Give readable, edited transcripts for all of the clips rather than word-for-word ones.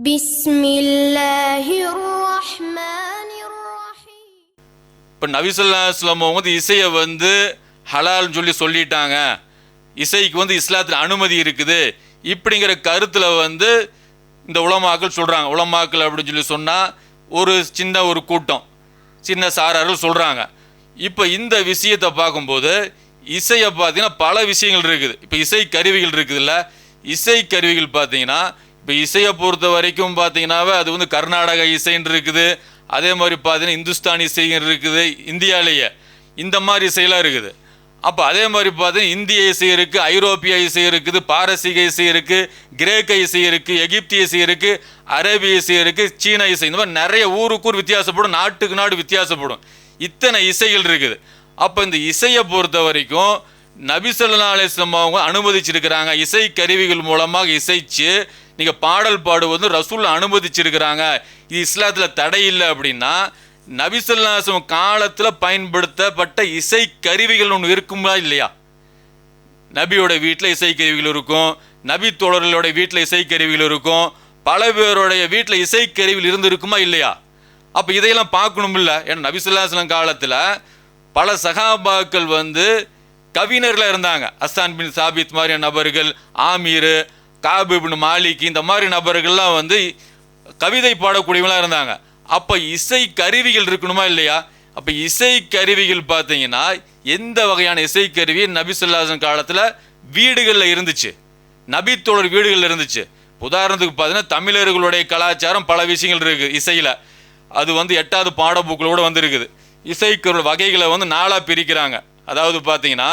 பிஸ்மில்லாஹிர்ரஹ்மானிர்ரஹீம். இப்போ நபி ஸல்லல்லாஹு அலைஹி வஸல்லம் வந்து இசையை வந்து ஹலால்னு சொல்லிட்டாங்க. இசைக்கு வந்து இஸ்லாத்தில் அனுமதி இருக்குது இப்படிங்கிற கருத்தில் வந்து இந்த உலமாக்கள் சொல்கிறாங்க. உலமாக்கள் அப்படின்னு சொல்லி சொன்னால் ஒரு கூட்டம், சின்ன சாரார்கள் சொல்கிறாங்க. இப்போ இந்த விஷயத்தை பார்க்கும்போது இசையை பார்த்தீங்கன்னா பல விஷயங்கள் இருக்குது. இப்போ இசை கருவிகள் இருக்குதுல்ல, இசை கருவிகள் பார்த்தீங்கன்னா இப்போ இசையை பொறுத்த வரைக்கும் பார்த்தீங்கன்னாவே அது வந்து கர்நாடக இசைன்னு இருக்குது. அதே மாதிரி பார்த்தீங்கன்னா இந்துஸ்தானி இசைன்னு இருக்குது இந்தியாவிலேயே, இந்த மாதிரி இசையெல்லாம் இருக்குது. அப்போ அதே மாதிரி பார்த்தீங்கன்னா இந்திய இசை இருக்குது, ஐரோப்பிய இசை இருக்குது, பாரசீக இசை இருக்குது, கிரேக்க இசை இருக்குது, எகிப்திய இசை இருக்குது, அரேபிய இசை இருக்குது, சீன இசை, இந்த மாதிரி நிறைய ஊருக்கூர் வித்தியாசப்படும், நாட்டுக்கு நாடு வித்தியாசப்படும். இத்தனை இசைகள் இருக்குது. அப்போ இந்த இசையை பொறுத்த வரைக்கும் நபி ஸல்லல்லாஹு அலைஹி வஸல்லம் அவங்க அனுமதிச்சிருக்கிறாங்க. இசை கருவிகள் மூலமாக இசைச்சு நீங்கள் பாடல் பாடுவது ரசூல் அனுமதிச்சிருக்கிறாங்க. இது இஸ்லாத்தில் தடை இல்லை அப்படின்னா நபி ஸல்லல்லாஹு அலைஹி வஸல்லம் காலத்தில் பயன்படுத்தப்பட்ட இசை கருவிகள் ஒன்று இருக்குமா இல்லையா? நபியோட வீட்டில் இசை கருவிகள் இருக்கும், நபி தோழர்களுடைய வீட்டில் இசை கருவிகள் இருக்கும், பல பேருடைய வீட்டில் இசை கருவிகள் இருந்து இருக்குமா இல்லையா? அப்போ இதையெல்லாம் பார்க்கணும் இல்லை? ஏன்னா நபி ஸல்லல்லாஹு அலைஹி வஸல்லம் காலத்தில் பல சஹாபாக்கள் வந்து கவிஞர்களாக இருந்தாங்க. ஹஸ்ஸான் பின் சாபித் மாதிரியான நபர்கள், ஆமீர், காபு பின் மாலிக், இந்த மாதிரி நபர்கள்லாம் வந்து கவிதை பாடக்கூடியவங்களாக இருந்தாங்க. அப்போ இசை கருவிகள் இருக்கணுமா இல்லையா? அப்போ இசை கருவிகள் பார்த்தீங்கன்னா எந்த வகையான இசை கருவி நபி ஸல்லல்லாஹு அலைஹி வஸல்லம் காலத்தில் வீடுகளில் இருந்துச்சு, நபி தோழர் வீடுகளில் இருந்துச்சு. உதாரணத்துக்கு பார்த்தீங்கன்னா தமிழர்களுடைய கலாச்சாரம் பல விஷயங்கள் இருக்குது இசையில். அது வந்து 8வது பாடப்புக்கில் கூட வந்துருக்குது. இசைக்கரு வகைகளை வந்து 4ஆக பிரிக்கிறாங்க. அதாவது பார்த்தீங்கன்னா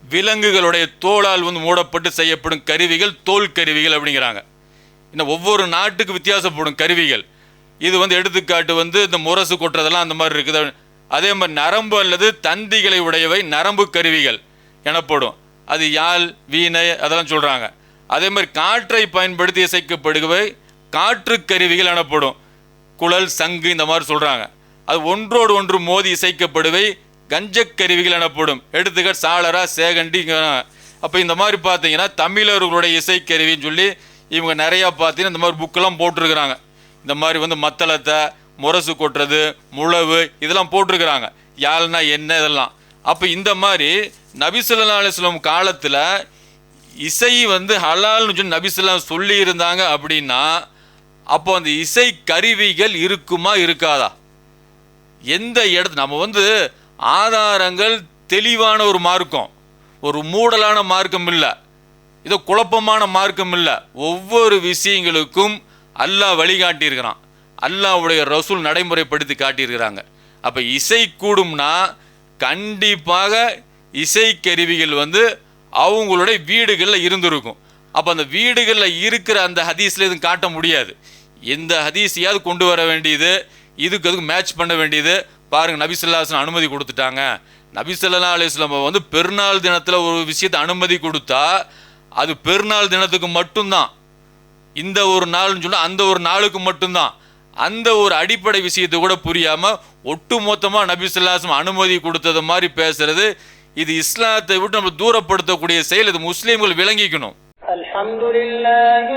விலங்குகளுடைய தோளால் வந்து மூடப்பட்டு செய்யப்படும் கருவிகள் தோல் கருவிகள் அப்படிங்கிறாங்க. இன்னும் ஒவ்வொரு நாட்டுக்கு வித்தியாசப்படும் கருவிகள். இது வந்து எடுத்துக்காட்டு வந்து இந்த முரசு கொட்டுறதெல்லாம் அந்த மாதிரி இருக்குது. அதே மாதிரி நரம்பு அல்லது தந்திகளை உடையவை நரம்பு கருவிகள் எனப்படும். அது யாழ், வீணை அதெல்லாம் சொல்கிறாங்க. அதே மாதிரி காற்றை பயன்படுத்தி இசைக்கப்படுகவை காற்று கருவிகள் எனப்படும். குழல், சங்கு இந்த மாதிரி சொல்கிறாங்க. அது ஒன்றோடு ஒன்று மோதி இசைக்கப்படுவை கஞ்சக்கருவிகள் எனப்படும். எடுத்துக்காட்டு சாளரா, சேகண்டி. அப்போ இந்த மாதிரி பார்த்தீங்கன்னா தமிழர்களுடைய இசைக்கருவின்னு சொல்லி இவங்க நிறையா பார்த்தீங்கன்னா இந்த மாதிரி புக்கெல்லாம் போட்டிருக்கிறாங்க. இந்த மாதிரி வந்து மத்தளத்தை, முரசு கொட்டுறது, முழவு இதெல்லாம் போட்டிருக்கிறாங்க. யாழ்னா என்ன இதெல்லாம். அப்போ இந்த மாதிரி நபி ஸல்லல்லாஹு அலைஹி வஸல்லம் காலத்தில் இசை வந்து ஹலால்னு சொல்லி நபி ஸல்லல்லாஹு சொல்லி இருந்தாங்க அப்படின்னா அப்போ அந்த இசை கருவிகள் இருக்குமா இருக்காதா? எந்த இடத்து நம்ம வந்து ஆதாரங்கள் தெளிவான ஒரு மார்க்கம், ஒரு மூடலான மார்க்கம் இல்லை, இதோ குழப்பமான மார்க்கம் இல்லை. ஒவ்வொரு விஷயங்களுக்கும் அல்லாஹ் வழிகாட்டியிருக்கிறான், அல்லாஹ்வுடைய ரசூல் நடைமுறைப்படுத்தி காட்டியிருக்கிறாங்க. அப்போ இசை கூடும்னா கண்டிப்பாக இசை கருவிகள் வந்து அவங்களுடைய வீடுகளில் இருந்திருக்கும். அப்போ அந்த வீடுகளில் இருக்கிற அந்த ஹதீஸில் எதுவும் காட்ட முடியாது. எந்த ஹதீஸையாவது கொண்டு வர வேண்டியது, அதுக்கு மேட்ச் பண்ண வேண்டியது. பாருங்கள், நபி ஸல்லல்லாஹு அலைஹி வஸல்லம் அனுமதி கொடுத்துட்டாங்க. நபி ஸல்லல்லாஹு அலைஹி வஸல்லம் வந்து பெருநாள் தினத்தில் ஒரு விஷயத்தை அனுமதி கொடுத்தா அது பெருநாள் தினத்துக்கு மட்டும்தான். இந்த ஒரு நாள்னு சொன்னால் அந்த ஒரு நாளுக்கு மட்டும்தான். அந்த ஒரு அடிப்படை விஷயத்தை கூட புரியாமல் ஒட்டு மொத்தமாக நபி ஸல்லல்லாஹு அலைஹி வஸல்லம் அனுமதி கொடுத்தது மாதிரி பேசுறது, இது இஸ்லாத்தை விட்டு நம்ம தூரப்படுத்தக்கூடிய செயல். இது முஸ்லீம்கள் விளங்கிக்கணும். அல்ஹம்துலில்லாஹி